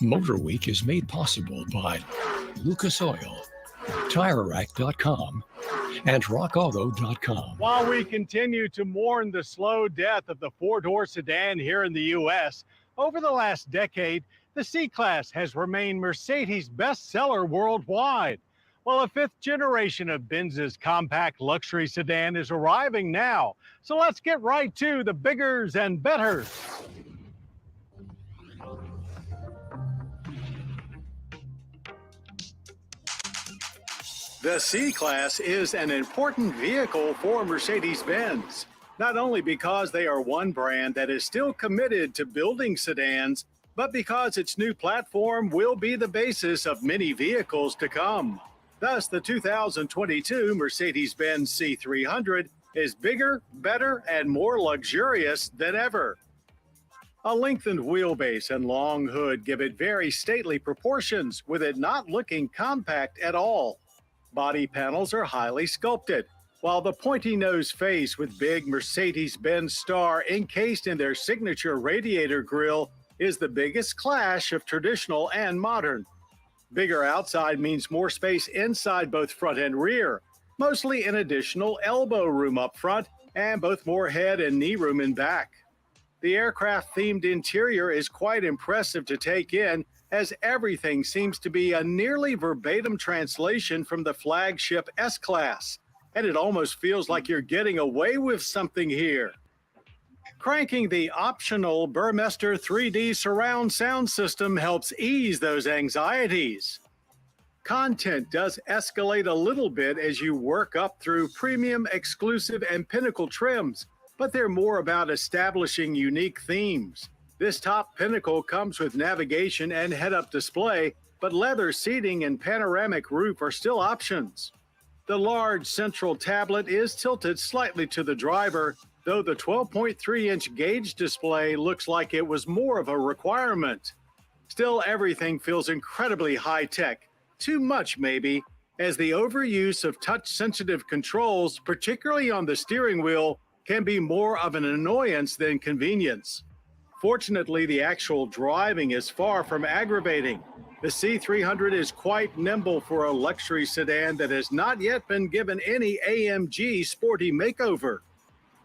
Motor Week is made possible by Lucas Oil, TireRack.com, and RockAuto.com. While we continue to mourn the slow death of the four-door sedan here in the U.S., over the last decade, the C-Class has remained Mercedes' bestseller worldwide. Well, a fifth generation of Benz's compact luxury sedan is arriving now. So let's get right to the biggers and betters. The C-Class is an important vehicle for Mercedes-Benz, not only because they are one brand that is still committed to building sedans, but because its new platform will be the basis of many vehicles to come. Thus, the 2022 Mercedes-Benz C300 is bigger, better, and more luxurious than ever. A lengthened wheelbase and long hood give it very stately proportions, with it not looking compact at all. Body panels are highly sculpted, while the pointy nose face with big Mercedes-Benz star encased in their signature radiator grille is the biggest clash of traditional and modern. Bigger outside means more space inside both front and rear, mostly an additional elbow room up front and both more head and knee room in back. The aircraft-themed interior is quite impressive to take in, as everything seems to be a nearly verbatim translation from the flagship S-Class, and it almost feels like you're getting away with something here. Cranking the optional Burmester 3D surround sound system helps ease those anxieties. Content does escalate a little bit as you work up through premium, exclusive, and pinnacle trims, but they're more about establishing unique themes. This top pinnacle comes with navigation and head-up display, but leather seating and panoramic roof are still options. The large central tablet is tilted slightly to the driver, though the 12.3-inch gauge display looks like it was more of a requirement. Still, everything feels incredibly high-tech, too much maybe, as the overuse of touch-sensitive controls, particularly on the steering wheel, can be more of an annoyance than convenience. Fortunately, the actual driving is far from aggravating. The C300 is quite nimble for a luxury sedan that has not yet been given any AMG sporty makeover.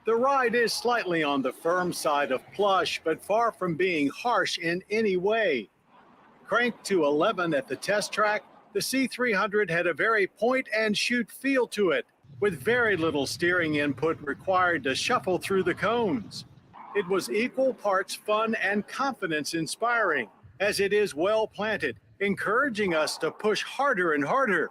The ride is slightly on the firm side of plush, but far from being harsh in any way. Cranked to 11 at the test track, the C300 had a very point-and-shoot feel to it, with very little steering input required to shuffle through the cones. It was equal parts fun and confidence-inspiring, as it is well planted, encouraging us to push harder and harder.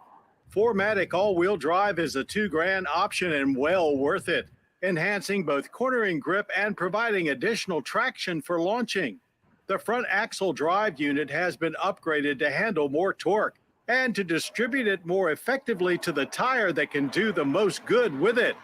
4MATIC all-wheel drive is a $2,000 option and well worth it, enhancing both cornering grip and providing additional traction for launching. The front axle drive unit has been upgraded to handle more torque and to distribute it more effectively to the tire that can do the most good with it.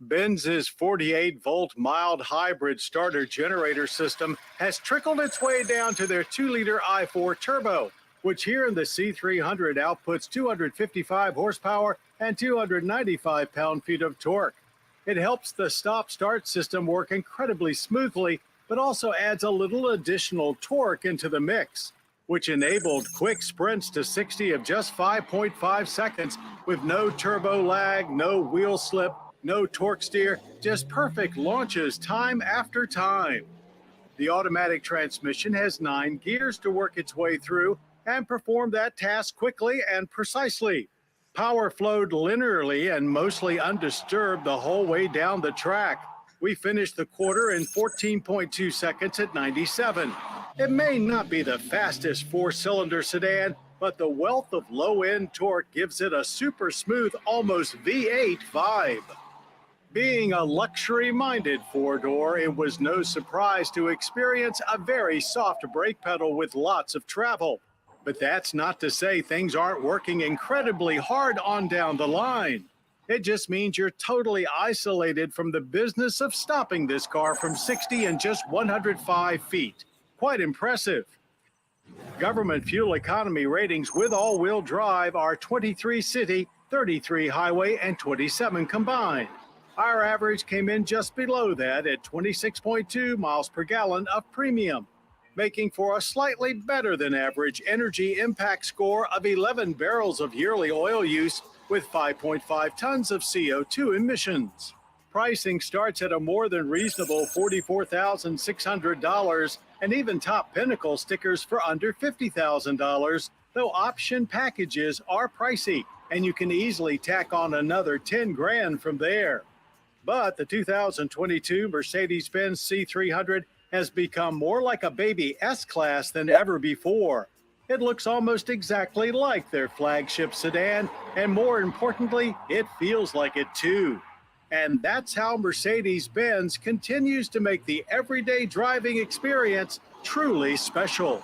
Benz's 48-volt mild hybrid starter generator system has trickled its way down to their 2-liter i4 turbo, which here in the C300 outputs 255 horsepower and 295 pound-feet of torque. It helps the stop-start system work incredibly smoothly, but also adds a little additional torque into the mix, which enabled quick sprints to 60 of just 5.5 seconds with no turbo lag, no wheel slip, no torque steer, just perfect launches time after time. The automatic transmission has 9 gears to work its way through and perform that task quickly and precisely. Power flowed linearly and mostly undisturbed the whole way down the track. We finished the quarter in 14.2 seconds at 97. It may not be the fastest 4-cylinder sedan, but the wealth of low-end torque gives it a super smooth, almost V8 vibe. Being a luxury-minded 4-door, it was no surprise to experience a very soft brake pedal with lots of travel. But that's not to say things aren't working incredibly hard on down the line. It just means you're totally isolated from the business of stopping this car from 60 in just 105 feet. Quite impressive. Government fuel economy ratings with all-wheel drive are 23 city, 33 highway, and 27 combined. Our average came in just below that at 26.2 miles per gallon of premium. making for a slightly better than average energy impact score of 11 barrels of yearly oil use with 5.5 tons of CO2 emissions. Pricing starts at a more than reasonable $44,600, and even top Pinnacle stickers for under $50,000, though option packages are pricey, and you can easily tack on another 10 grand from there. But the 2022 Mercedes-Benz C300 has become more like a baby S-Class than ever before. It looks almost exactly like their flagship sedan, and more importantly, it feels like it too. And that's how Mercedes-Benz continues to make the everyday driving experience truly special.